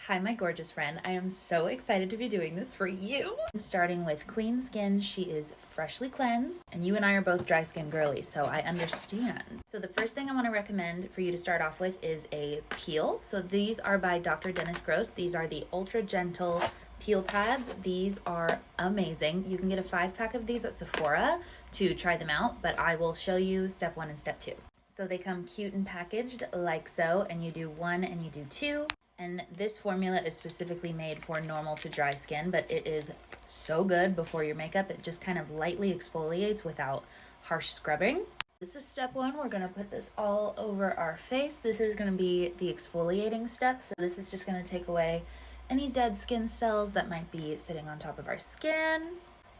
Hi, my gorgeous friend. I am so excited to be doing this for you. I'm starting with clean skin. She is freshly cleansed, and you and I are both dry skin girlies, so I understand. So the first thing I want to recommend for you to start off with is a peel. So these are by Dr. Dennis Gross. These are the Ultra Gentle peel pads. These are amazing. You can get a 5-pack of these at Sephora to try them out, but I will show you step 1 and step 2. So they come cute and packaged like so, and you do 1 and you do 2. And this formula is specifically made for normal to dry skin, but it is so good before your makeup. It just kind of lightly exfoliates without harsh scrubbing. This is step 1. We're going to put this all over our face. This is going to be the exfoliating step. So this is just going to take away any dead skin cells that might be sitting on top of our skin.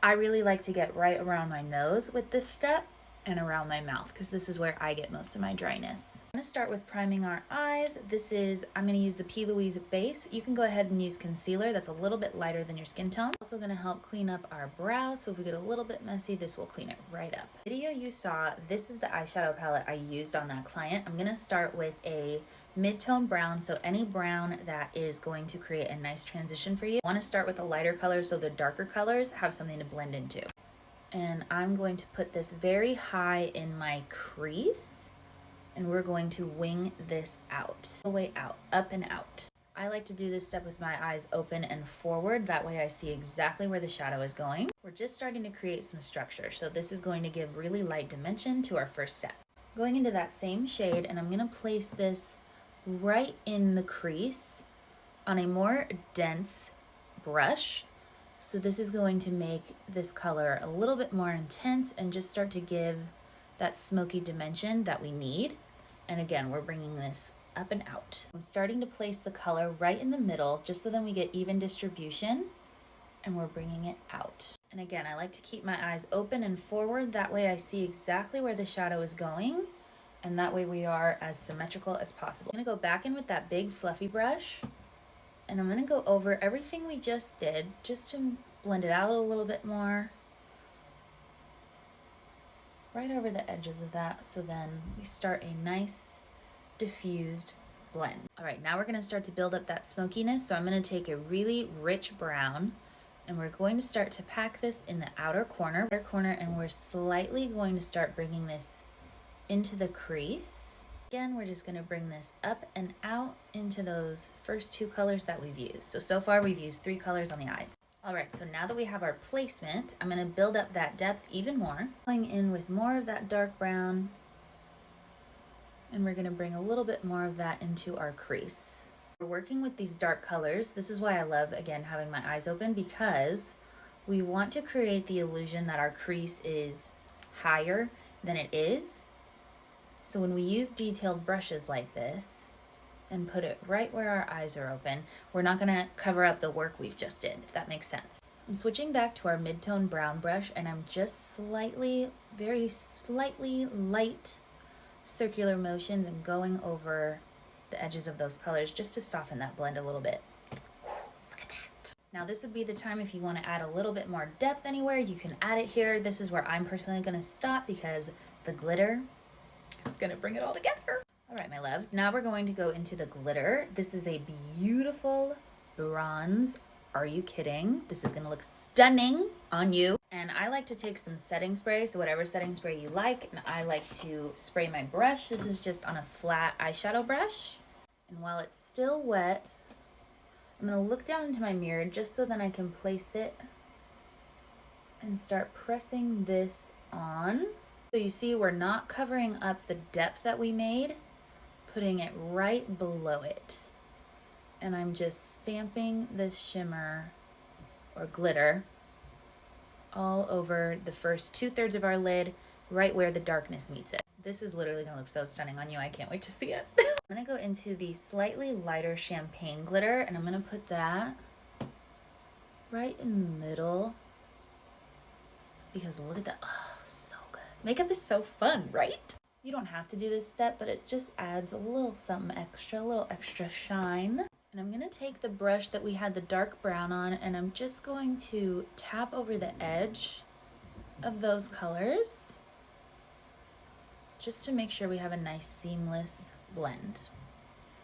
I really like to get right around my nose with this step and around my mouth because this is where I get most of my dryness. I'm going to start with priming our eyes. I'm going to use the P. Louise base. You can go ahead and use concealer that's a little bit lighter than your skin tone. Also going to help clean up our brows, so if we get a little bit messy, this will clean it right up. The video you saw, this is the eyeshadow palette I used on that client. I'm going to start with a mid-tone brown, so any brown that is going to create a nice transition for you. I want to start with a lighter color so the darker colors have something to blend into. And I'm going to put this very high in my crease, and we're going to wing this out, the way out, up and out. I like to do this step with my eyes open and forward. That way I see exactly where the shadow is going. We're just starting to create some structure, so this is going to give really light dimension to our first step. Going into that same shade, and I'm going to place this right in the crease on a more dense brush. So this is going to make this color a little bit more intense and just start to give that smoky dimension that we need. And again, we're bringing this up and out. I'm starting to place the color right in the middle just so then we get even distribution, and we're bringing it out. And again, I like to keep my eyes open and forward. That way I see exactly where the shadow is going, and that way we are as symmetrical as possible. I'm gonna go back in with that big fluffy brush, and I'm going to go over everything we just did just to blend it out a little bit more. Right over the edges of that, so then we start a nice diffused blend. All right, now we're going to start to build up that smokiness. So I'm going to take a really rich brown, and we're going to start to pack this in the outer corner, and we're slightly going to start bringing this into the crease. Again, we're just going to bring this up and out into those first 2 colors that we've used. So far we've used 3 colors on the eyes. All right, so now that we have our placement, I'm going to build up that depth even more, going in with more of that dark brown, and we're going to bring a little bit more of that into our crease. We're working with these dark colors. This is why I love, again, having my eyes open, because we want to create the illusion that our crease is higher than it is. So when we use detailed brushes like this and put it right where our eyes are open, we're not going to cover up the work we've just did, if that makes sense. I'm switching back to our mid-tone brown brush, and I'm just very slightly light circular motions and going over the edges of those colors just to soften that blend a little bit. Look at that. Now this would be the time if you want to add a little bit more depth anywhere, you can add it here. This is where I'm personally going to stop because the glitter is going to bring it all together. All right, my love. Now we're going to go into the glitter. This is a beautiful bronze. Are you kidding? This is going to look stunning on you. And I like to take some setting spray, so whatever setting spray you like. And I like to spray my brush. This is just on a flat eyeshadow brush. And while it's still wet, I'm going to look down into my mirror just so then I can place it and start pressing this on. So you see we're not covering up the depth that we made, putting it right below it. And I'm just stamping this shimmer or glitter all over the first 2/3 of our lid, right where the darkness meets it. This is literally gonna look so stunning on you. I can't wait to see it. I'm gonna go into the slightly lighter champagne glitter, and I'm gonna put that right in the middle, because look at that. Oh, so good. Makeup is so fun, right? You don't have to do this step, but it just adds a little something extra, a little extra shine. And I'm going to take the brush that we had the dark brown on, and I'm just going to tap over the edge of those colors just to make sure we have a nice seamless blend.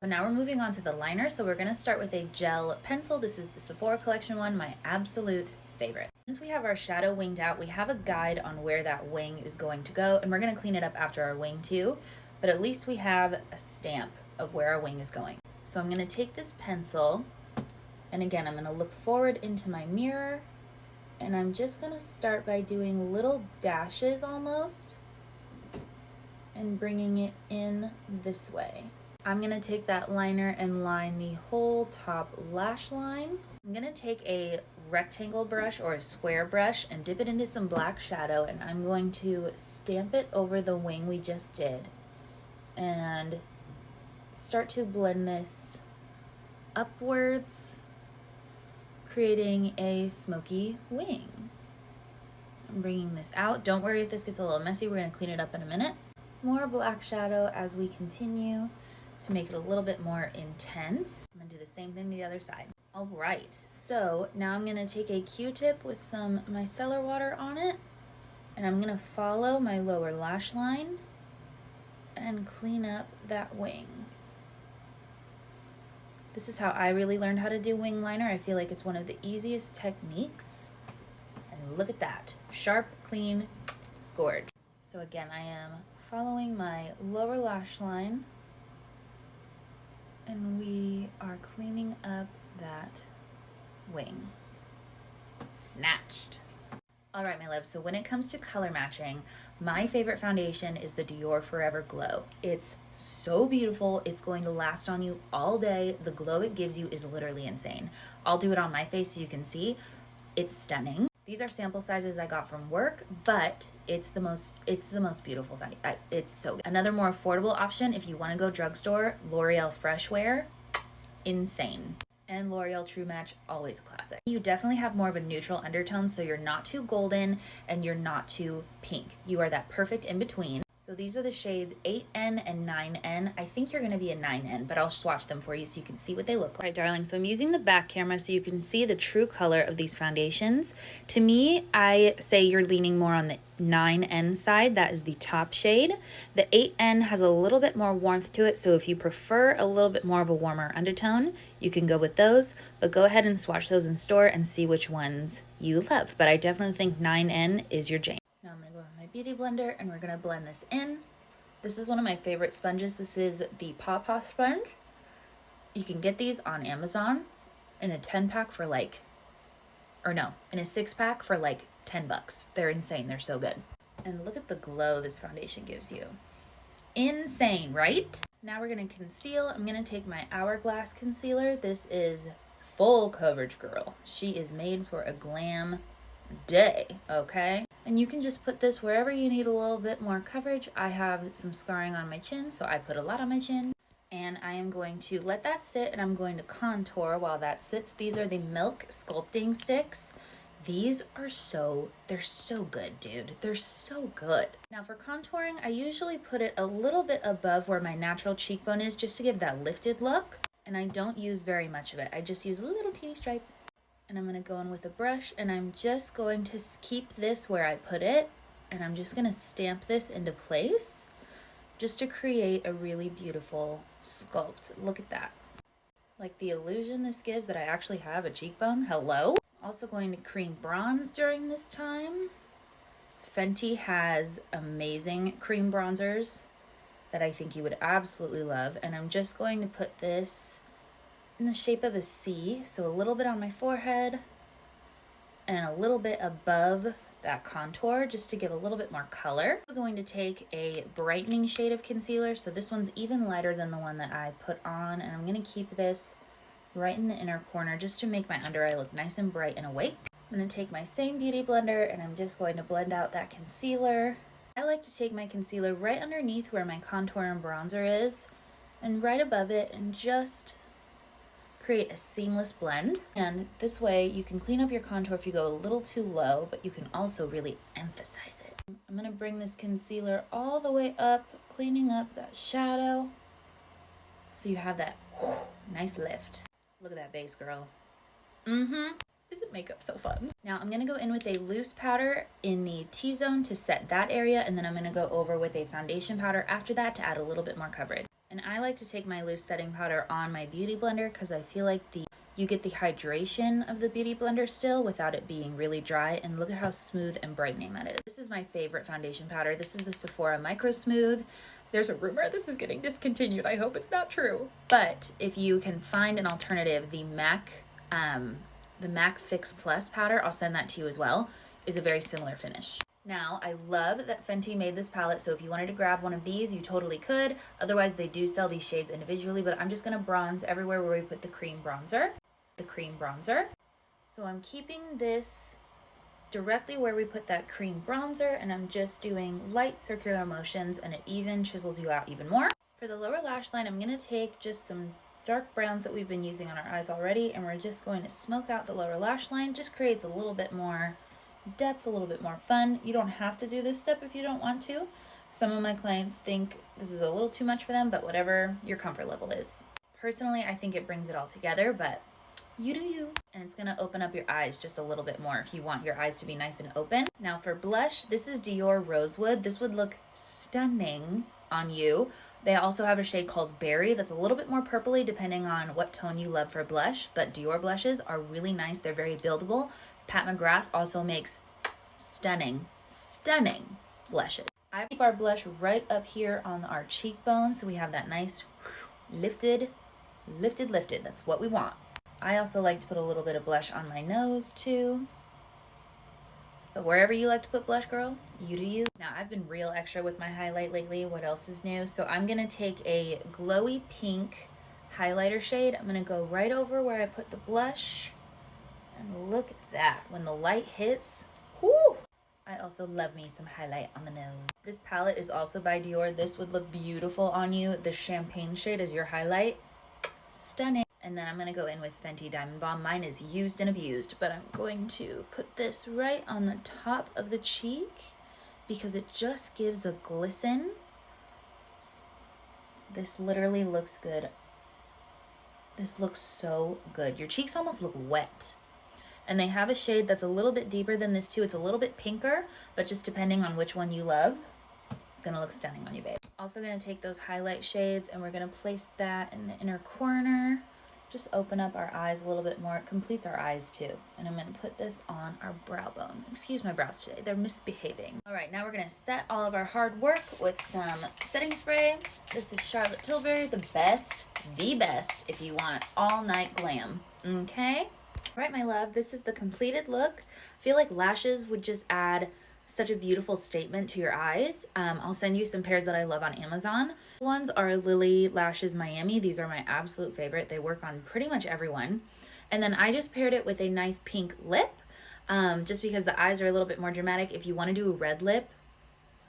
So now we're moving on to the liner. So we're gonna start with a gel pencil. This is the Sephora collection one, my absolute favorite. Since we have our shadow winged out, we have a guide on where that wing is going to go, and we're gonna clean it up after our wing too, but at least we have a stamp of where our wing is going. So I'm gonna take this pencil, and again, I'm gonna look forward into my mirror, and I'm just gonna start by doing little dashes almost, and bringing it in this way. I'm gonna take that liner and line the whole top lash line. I'm gonna take a rectangle brush or a square brush and dip it into some black shadow, and I'm going to stamp it over the wing we just did and start to blend this upwards, creating a smoky wing. I'm bringing this out. Don't worry if this gets a little messy, we're gonna clean it up in a minute. More black shadow as we continue to make it a little bit more intense. I'm gonna do the same thing to the other side. All right, so now I'm gonna take a Q-tip with some micellar water on it, and I'm gonna follow my lower lash line and clean up that wing. This is how I really learned how to do wing liner. I feel like it's one of the easiest techniques. And look at that, sharp, clean, gorge. So again, I am following my lower lash line, and we are cleaning up that wing. Snatched. All right, my loves, so when it comes to color matching, my favorite foundation is the Dior Forever Glow. It's so beautiful. It's going to last on you all day. The glow it gives you is literally insane. I'll do it on my face so you can see. It's stunning. These are sample sizes I got from work, but it's the most beautiful foundation. It's so good. Another more affordable option, if you want to go drugstore, L'Oreal Fresh Wear, insane. And L'Oreal True Match, always classic. You definitely have more of a neutral undertone, so you're not too golden and you're not too pink. You are that perfect in between. So these are the shades 8N and 9N. I think you're gonna be a 9N, but I'll swatch them for you so you can see what they look like. All right, darling, so I'm using the back camera so you can see the true color of these foundations. To me, I say you're leaning more on the 9N side. That is the top shade. The 8N has a little bit more warmth to it, so if you prefer a little bit more of a warmer undertone, you can go with those, but go ahead and swatch those in store and see which ones you love. But I definitely think 9N is your jam. Now I'm gonna go with my beauty blender and we're gonna blend this in. This is one of my favorite sponges. This is the Paw Paw sponge. You can get these on Amazon in a 10-pack for like, or no, in a 6-pack for like 10 bucks. They're insane, they're so good. And look at the glow this foundation gives you. Insane, right? Now we're gonna conceal. I'm gonna take my Hourglass concealer. This is full coverage, girl. She is made for a glam day, okay? And you can just put this wherever you need a little bit more coverage. I have some scarring on my chin, so I put a lot on my chin. And I am going to let that sit, and I'm going to contour while that sits. These are the Milk Sculpting Sticks. These are they're so good, dude. They're so good. Now for contouring, I usually put it a little bit above where my natural cheekbone is just to give that lifted look. And I don't use very much of it. I just use a little teeny stripe. And I'm gonna go in with a brush, and I'm just going to keep this where I put it, and I'm just gonna stamp this into place just to create a really beautiful sculpt. Look at that. Like the illusion this gives that I actually have a cheekbone. Hello? Also going to cream bronze during this time. Fenty has amazing cream bronzers that I think you would absolutely love, and I'm just going to put this in the shape of a C, so a little bit on my forehead and a little bit above that contour just to give a little bit more color. I'm going to take a brightening shade of concealer, so this one's even lighter than the one that I put on, and I'm going to keep this right in the inner corner just to make my under eye look nice and bright and awake. I'm going to take my same beauty blender, and I'm just going to blend out that concealer. I like to take my concealer right underneath where my contour and bronzer is, and right above it, and just create a seamless blend. And this way you can clean up your contour if you go a little too low, but you can also really emphasize it. I'm gonna bring this concealer all the way up, cleaning up that shadow so you have that nice lift. Look at that base, girl. Isn't makeup so fun? Now I'm gonna go in with a loose powder in the T-zone to set that area, and then I'm gonna go over with a foundation powder after that to add a little bit more coverage. And I like to take my loose setting powder on my beauty blender because I feel like you get the hydration of the beauty blender still without it being really dry. And look at how smooth and brightening that is. This is my favorite foundation powder. This is the Sephora Micro Smooth. There's a rumor this is getting discontinued. I hope it's not true. But if you can find an alternative, the MAC Fix Plus powder, I'll send that to you as well, is a very similar finish. Now, I love that Fenty made this palette, so if you wanted to grab one of these, you totally could. Otherwise, they do sell these shades individually, but I'm just gonna bronze everywhere where we put the cream bronzer. So I'm keeping this directly where we put that cream bronzer, and I'm just doing light circular motions, and it even chisels you out even more. For the lower lash line, I'm gonna take just some dark browns that we've been using on our eyes already, and we're just going to smoke out the lower lash line. Just creates a little bit more depth, a little bit more fun. You don't have to do this step if you don't want to. Some of my clients think this is a little too much for them, but whatever your comfort level is. Personally, I think it brings it all together, but you do you. And it's gonna open up your eyes just a little bit more if you want your eyes to be nice and open. Now for blush, this is Dior Rosewood. This would look stunning on you. They also have a shade called Berry that's a little bit more purpley depending on what tone you love for blush, but Dior blushes are really nice. They're very buildable. Pat McGrath also makes stunning blushes. I keep our blush right up here on our cheekbone so we have that nice lifted. That's what we want. I also like to put a little bit of blush on my nose too. But wherever you like to put blush, girl, you do you. Now, I've been real extra with my highlight lately. What else is new? So I'm gonna take a glowy pink highlighter shade. I'm gonna go right over where I put the blush. And look at that. When the light hits, whoo! I also love me some highlight on the nose. This palette is also by Dior. This would look beautiful on you. The champagne shade is your highlight. Stunning. And then I'm going to go in with Fenty Diamond Bomb. Mine is used and abused, but I'm going to put this right on the top of the cheek because it just gives a glisten. This literally looks good. This looks so good. Your cheeks almost look wet. And they have a shade that's a little bit deeper than this too. It's a little bit pinker, but just depending on which one you love, it's gonna look stunning on you, babe. Also gonna take those highlight shades and we're gonna place that in the inner corner. Just open up our eyes a little bit more. It completes our eyes too. And I'm gonna put this on our brow bone. Excuse my brows today, they're misbehaving. All right, now we're gonna set all of our hard work with some setting spray. This is Charlotte Tilbury, the best if you want all night glam, okay? All right, my love, this is the completed look. I feel like lashes would just add such a beautiful statement to your eyes. I'll send you some pairs that I love on Amazon. Ones are Lily Lashes Miami. These are my absolute favorite. They work on pretty much everyone. And then I just paired it with a nice pink lip, just because the eyes are a little bit more dramatic. If you want to do a red lip,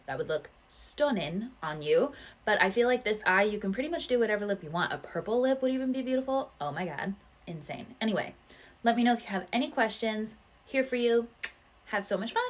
that would look stunning on you. But I feel like this eye, you can pretty much do whatever lip you want. A purple lip would even be beautiful. Oh my God, insane. Anyway, let me know if you have any questions. Here for you. Have so much fun.